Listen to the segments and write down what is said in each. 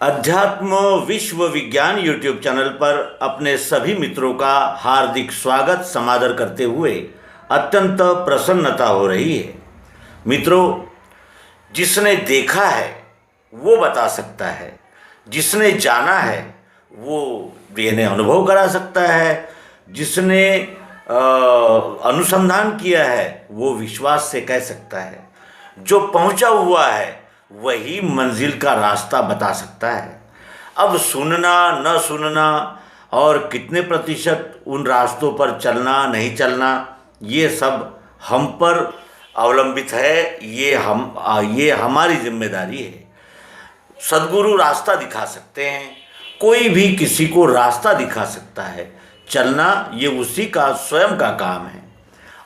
अध्यात्म विश्व विज्ञान यूट्यूब चैनल पर अपने सभी मित्रों का हार्दिक स्वागत समादर करते हुए अत्यंत प्रसन्नता हो रही है। मित्रों, जिसने देखा है वो बता सकता है, जिसने जाना है वो इन्हें अनुभव करा सकता है, जिसने अनुसंधान किया है वो विश्वास से कह सकता है, जो पहुंचा हुआ है वही मंजिल का रास्ता बता सकता है। अब सुनना न सुनना और कितने प्रतिशत उन रास्तों पर चलना नहीं चलना, ये सब हम पर अवलंबित है। ये हमारी जिम्मेदारी है। सद्गुरु रास्ता दिखा सकते हैं, कोई भी किसी को रास्ता दिखा सकता है। चलना ये उसी का स्वयं का काम है।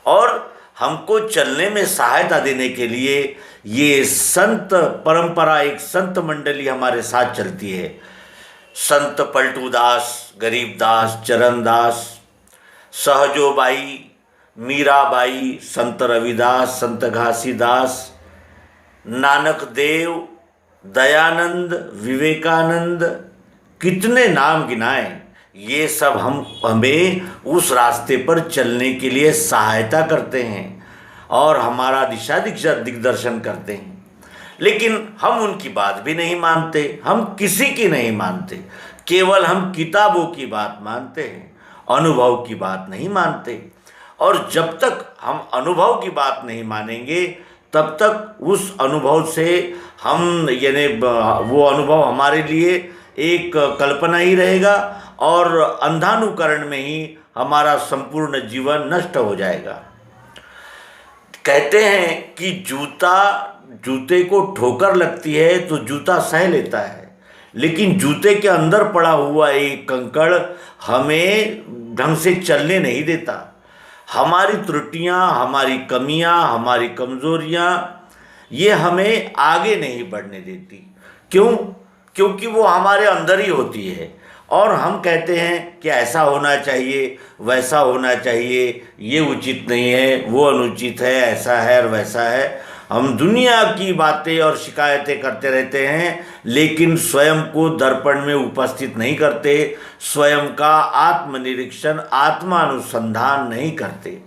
और हमको चलने में सहायता देने के लिए ये संत परंपरा, एक संत मंडली हमारे साथ चलती है। संत पलटूदास, गरीबदास, चरणदास, सहजोबाई, मीराबाई, संत रविदास, संत घासीदास, नानक देव, दयानंद, विवेकानंद, कितने नाम गिनाए। ये सब हमें उस रास्ते पर चलने के लिए सहायता करते हैं और हमारा दिशा दिग्दर्शन करते हैं। लेकिन हम उनकी बात भी नहीं मानते, हम किसी की नहीं मानते। केवल हम किताबों की बात मानते हैं, अनुभव की बात नहीं मानते। और जब तक हम अनुभव की बात नहीं मानेंगे तब तक उस अनुभव से हम वो अनुभव हमारे लिए एक कल्पना ही रहेगा और अंधानुकरण में ही हमारा संपूर्ण जीवन नष्ट हो जाएगा। कहते हैं कि जूते को ठोकर लगती है तो जूता सह लेता है, लेकिन जूते के अंदर पड़ा हुआ एक कंकड़ हमें ढंग से चलने नहीं देता। हमारी त्रुटियां, हमारी कमियां, हमारी कमजोरियां ये हमें आगे नहीं बढ़ने देती। क्यों? क्योंकि वो हमारे अंदर ही होती है। और हम कहते हैं कि ऐसा होना चाहिए, वैसा होना चाहिए, ये उचित नहीं है, वो अनुचित है, ऐसा है और वैसा है। हम दुनिया की बातें और शिकायतें करते रहते हैं, लेकिन स्वयं को दर्पण में उपस्थित नहीं करते, स्वयं का आत्मनिरीक्षण, आत्मानुसंधान नहीं करते।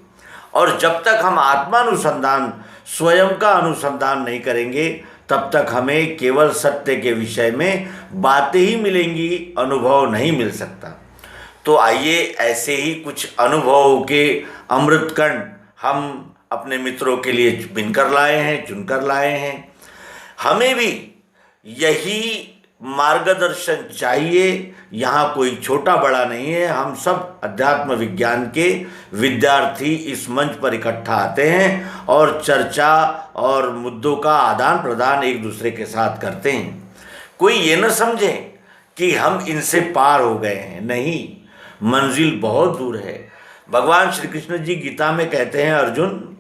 और जब तक हम आत्मानुसंधान, स्वयं का अनुसंधान नहीं करेंगे तब तक हमें केवल सत्य के विषय में बातें ही मिलेंगी, अनुभव नहीं मिल सकता। तो आइए ऐसे ही कुछ अनुभवों के अमृत कण हम अपने मित्रों के लिए चुनकर लाए हैं। हमें भी यही मार्गदर्शन चाहिए। यहाँ कोई छोटा बड़ा नहीं है, हम सब अध्यात्म विज्ञान के विद्यार्थी इस मंच पर इकट्ठा आते हैं और चर्चा और मुद्दों का आदान प्रदान एक दूसरे के साथ करते हैं। कोई ये न समझे कि हम इनसे पार हो गए हैं, नहीं, मंजिल बहुत दूर है। भगवान श्री कृष्ण जी गीता में कहते हैं, अर्जुन,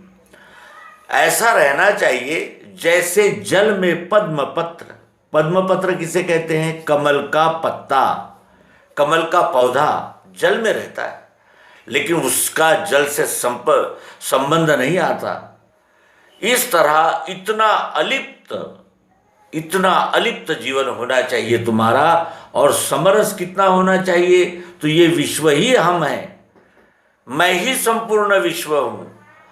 ऐसा रहना चाहिए जैसे जल में पद्म पत्र। पद्म पत्र किसे कहते हैं? कमल का पत्ता, कमल का पौधा जल में रहता है, लेकिन उसका जल से संबंध नहीं आता। इस तरह इतना अलिप्त जीवन होना चाहिए तुम्हारा। और समरस कितना होना चाहिए? तो ये विश्व ही हम हैं, मैं ही संपूर्ण विश्व हूँ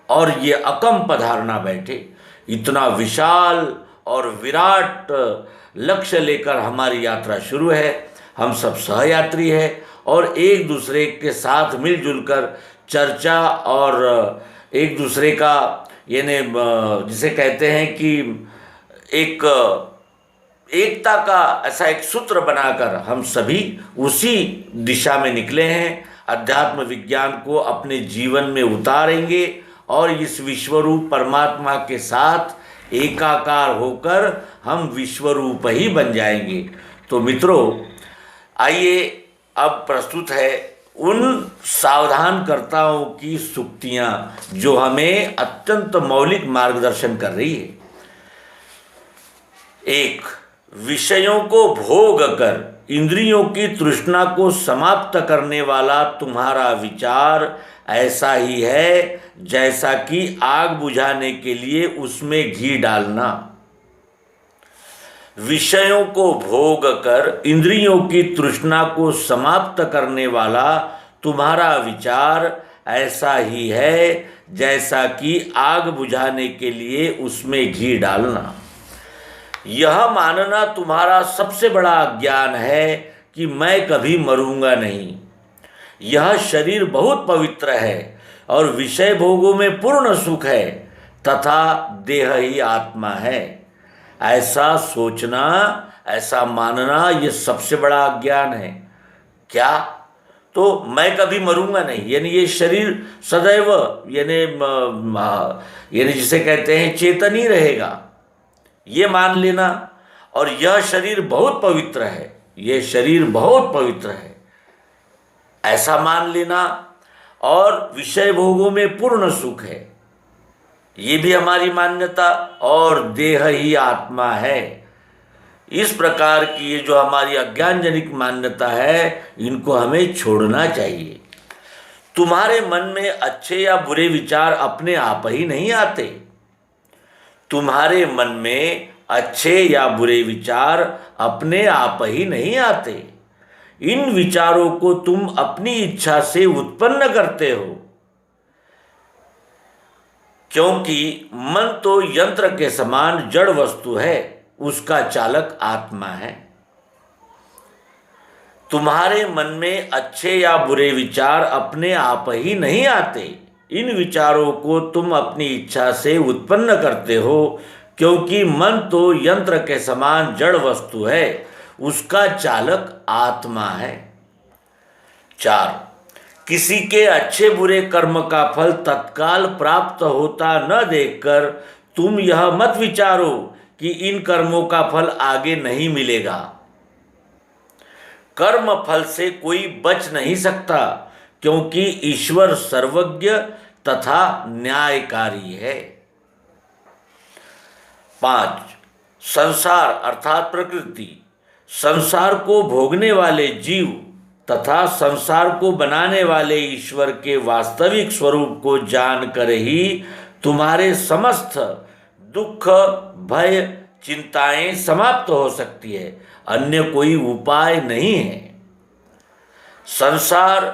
और ये अकम पधारना बैठे। इतना विशाल और विराट लक्ष्य लेकर हमारी यात्रा शुरू है। हम सब सहयात्री हैं और एक दूसरे के साथ मिलजुल कर चर्चा और एक दूसरे का जिसे कहते हैं कि एक एकता का ऐसा एक सूत्र बनाकर हम सभी उसी दिशा में निकले हैं। अध्यात्म विज्ञान को अपने जीवन में उतारेंगे और इस विश्वरूप परमात्मा के साथ एकाकार होकर हम विश्वरूप ही बन जाएंगे। तो मित्रों, आइए अब प्रस्तुत है उन सावधानकर्ताओं की सूक्तियाँ जो हमें अत्यंत मौलिक मार्गदर्शन कर रही है। एक, विषयों को भोग कर इंद्रियों की तृष्णा को समाप्त करने वाला तुम्हारा विचार ऐसा ही है जैसा कि आग बुझाने के लिए उसमें घी डालना। विषयों को भोग कर इंद्रियों की तृष्णा को समाप्त करने वाला तुम्हारा विचार ऐसा ही है जैसा कि आग बुझाने के लिए उसमें घी डालना। यह मानना तुम्हारा सबसे बड़ा अज्ञान है कि मैं कभी मरूंगा नहीं। यह शरीर बहुत पवित्र है और विषय भोगों में पूर्ण सुख है तथा देह ही आत्मा है। ऐसा सोचना, ऐसा मानना, ये सबसे बड़ा अज्ञान है। क्या? तो मैं कभी मरूंगा नहीं, यानी ये शरीर सदैव यानी जिसे कहते हैं चेतन ही रहेगा, ये मान लेना। और यह शरीर बहुत पवित्र है, ये शरीर बहुत पवित्र है, ऐसा मान लेना। और विषय भोगों में पूर्ण सुख है, ये भी हमारी मान्यता। और देह ही आत्मा है। इस प्रकार की ये जो हमारी अज्ञानजनिक मान्यता है, इनको हमें छोड़ना चाहिए। तुम्हारे मन में अच्छे या बुरे विचार अपने आप ही नहीं आते। तुम्हारे मन में अच्छे या बुरे विचार अपने आप ही नहीं आते। इन विचारों को तुम अपनी इच्छा से उत्पन्न करते हो, क्योंकि मन तो यंत्र के समान जड़ वस्तु है, उसका चालक आत्मा है। तुम्हारे मन में अच्छे या बुरे विचार अपने आप ही नहीं आते। इन विचारों को तुम अपनी इच्छा से उत्पन्न करते हो, क्योंकि मन तो यंत्र के समान जड़ वस्तु है, उसका चालक आत्मा है। 4. किसी के अच्छे बुरे कर्म का फल तत्काल प्राप्त होता न देखकर तुम यह मत विचारो कि इन कर्मों का फल आगे नहीं मिलेगा। कर्म फल से कोई बच नहीं सकता, क्योंकि ईश्वर सर्वज्ञ तथा न्यायकारी है। 5. संसार अर्थात प्रकृति, संसार को भोगने वाले जीव तथा संसार को बनाने वाले ईश्वर के वास्तविक स्वरूप को जानकर ही तुम्हारे समस्त दुख, भय, चिंताएं समाप्त हो सकती है, अन्य कोई उपाय नहीं है। संसार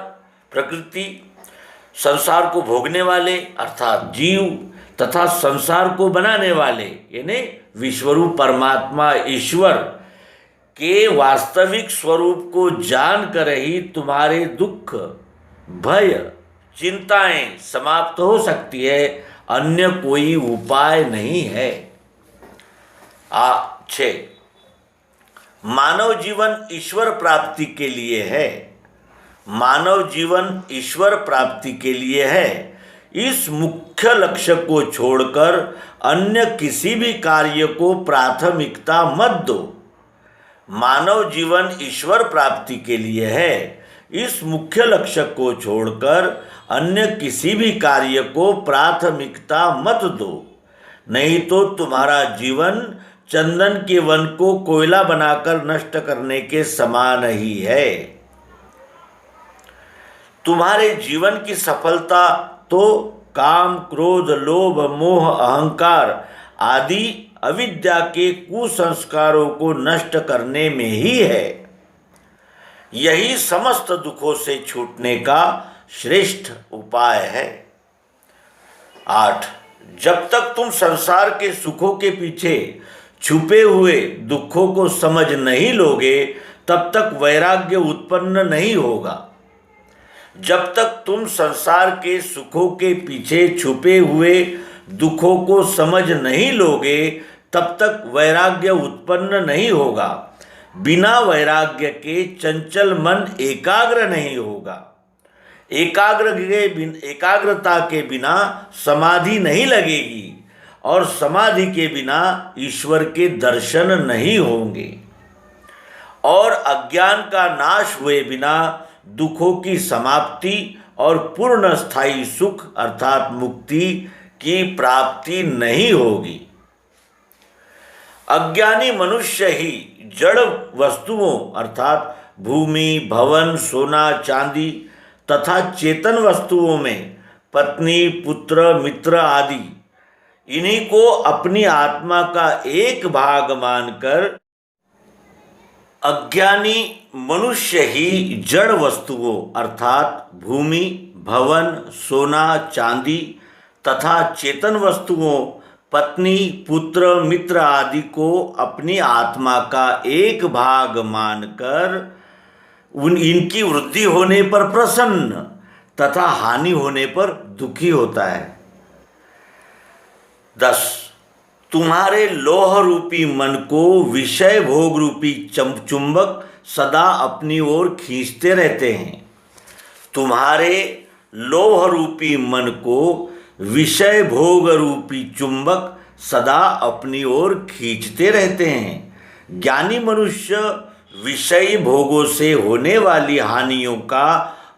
प्रकृति, संसार को भोगने वाले अर्थात जीव तथा संसार को बनाने वाले यानी विश्वरूप परमात्मा ईश्वर के वास्तविक स्वरूप को जानकर ही तुम्हारे दुख, भय, चिंताएं समाप्त हो सकती है, अन्य कोई उपाय नहीं है। 6. मानव जीवन ईश्वर प्राप्ति के लिए है। मानव जीवन ईश्वर प्राप्ति के लिए है। इस मुख्य लक्ष्य को छोड़कर अन्य किसी भी कार्य को प्राथमिकता मत दो। मानव जीवन ईश्वर प्राप्ति के लिए है। इस मुख्य लक्ष्य को छोड़कर अन्य किसी भी कार्य को प्राथमिकता मत दो, नहीं तो तुम्हारा जीवन चंदन के वन को कोयला बनाकर नष्ट करने के समान ही है। तुम्हारे जीवन की सफलता तो काम, क्रोध, लोभ, मोह, अहंकार आदि अविद्या के कुसंस्कारों को नष्ट करने में ही है। यही समस्त दुखों से छूटने का श्रेष्ठ उपाय है। 8. जब तक तुम संसार के सुखों के पीछे छुपे हुए दुखों को समझ नहीं लोगे, तब तक वैराग्य उत्पन्न नहीं होगा। जब तक तुम संसार के सुखों के पीछे छुपे हुए दुखों को समझ नहीं लोगे, तब तक वैराग्य उत्पन्न नहीं होगा। बिना वैराग्य के चंचल मन एकाग्र नहीं होगा। एकाग्रता के बिना समाधि नहीं लगेगी और समाधि के बिना ईश्वर के दर्शन नहीं होंगे। और अज्ञान का नाश हुए बिना दुखों की समाप्ति और पूर्ण स्थायी सुख अर्थात मुक्ति की प्राप्ति नहीं होगी। अज्ञानी मनुष्य ही जड़ वस्तुओं अर्थात भूमि, भवन, सोना, चांदी तथा चेतन वस्तुओं में पत्नी, पुत्र, मित्र आदि इन्हीं को अपनी आत्मा का एक भाग मानकर अज्ञानी मनुष्य ही जड़ वस्तुओं अर्थात भूमि, भवन, सोना, चांदी तथा चेतन वस्तुओं, पत्नी, पुत्र, मित्र आदि को अपनी आत्मा का एक भाग मानकर इनकी वृद्धि होने पर प्रसन्न तथा हानि होने पर दुखी होता है। 10. तुम्हारे लोह रूपी मन को विषय भोग रूपी चुंबक सदा अपनी ओर खींचते रहते हैं। तुम्हारे लोह रूपी मन को विषय भोग रूपी चुंबक सदा अपनी ओर खींचते रहते हैं। ज्ञानी मनुष्य विषयी भोगों से होने वाली हानियों का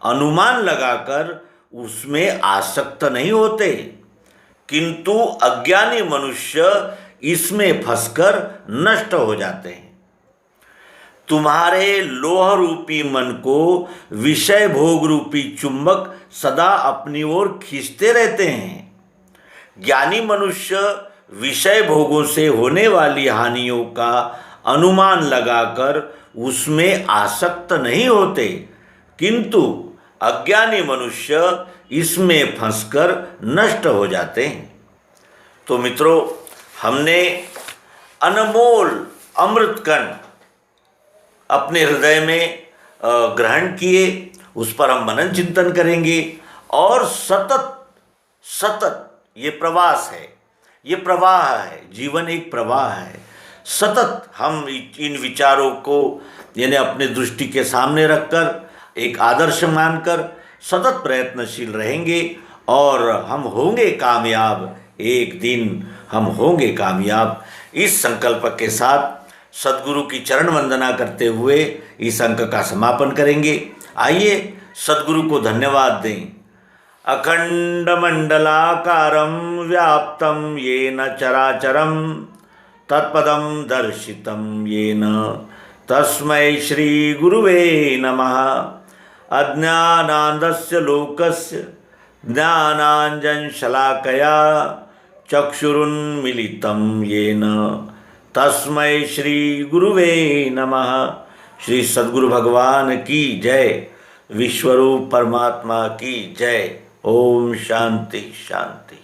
अनुमान लगाकर उसमें आसक्त नहीं होते, किंतु अज्ञानी मनुष्य इसमें फंसकर नष्ट हो जाते हैं। तुम्हारे लोह रूपी मन को विषय भोग रूपी चुंबक सदा अपनी ओर खींचते रहते हैं। ज्ञानी मनुष्य विषय भोगों से होने वाली हानियों का अनुमान लगाकर उसमें आसक्त नहीं होते, किंतु अज्ञानी मनुष्य इसमें फंसकर नष्ट हो जाते हैं। तो मित्रों, हमने अनमोल अमृत कण अपने हृदय में ग्रहण किए, उस पर हम मनन चिंतन करेंगे और सतत ये प्रवास है, ये प्रवाह है, जीवन एक प्रवाह है। सतत हम इन विचारों को यानी अपने दृष्टि के सामने रखकर एक आदर्श मानकर सतत प्रयत्नशील रहेंगे और हम होंगे कामयाब, एक दिन हम होंगे कामयाब। इस संकल्प के साथ सद्गुरु की चरण वंदना करते हुए इस अंक का समापन करेंगे। आइए सद्गुरु को धन्यवाद दें। अखंड मंडलाकारं व्याप्तं येन चराचरं तत्पदं दर्शितं येन तस्मै श्री गुरुवे नमः। अज्ञानान्धस्य लोकस्य ज्ञानाञ्जनशलाकया चक्षुरुन्मीलितं येन तस्मै श्री गुरुवे नमः। श्री सद्गुरु भगवान की जय, विश्वरूप परमात्मा की जय। ओम शांति शांति।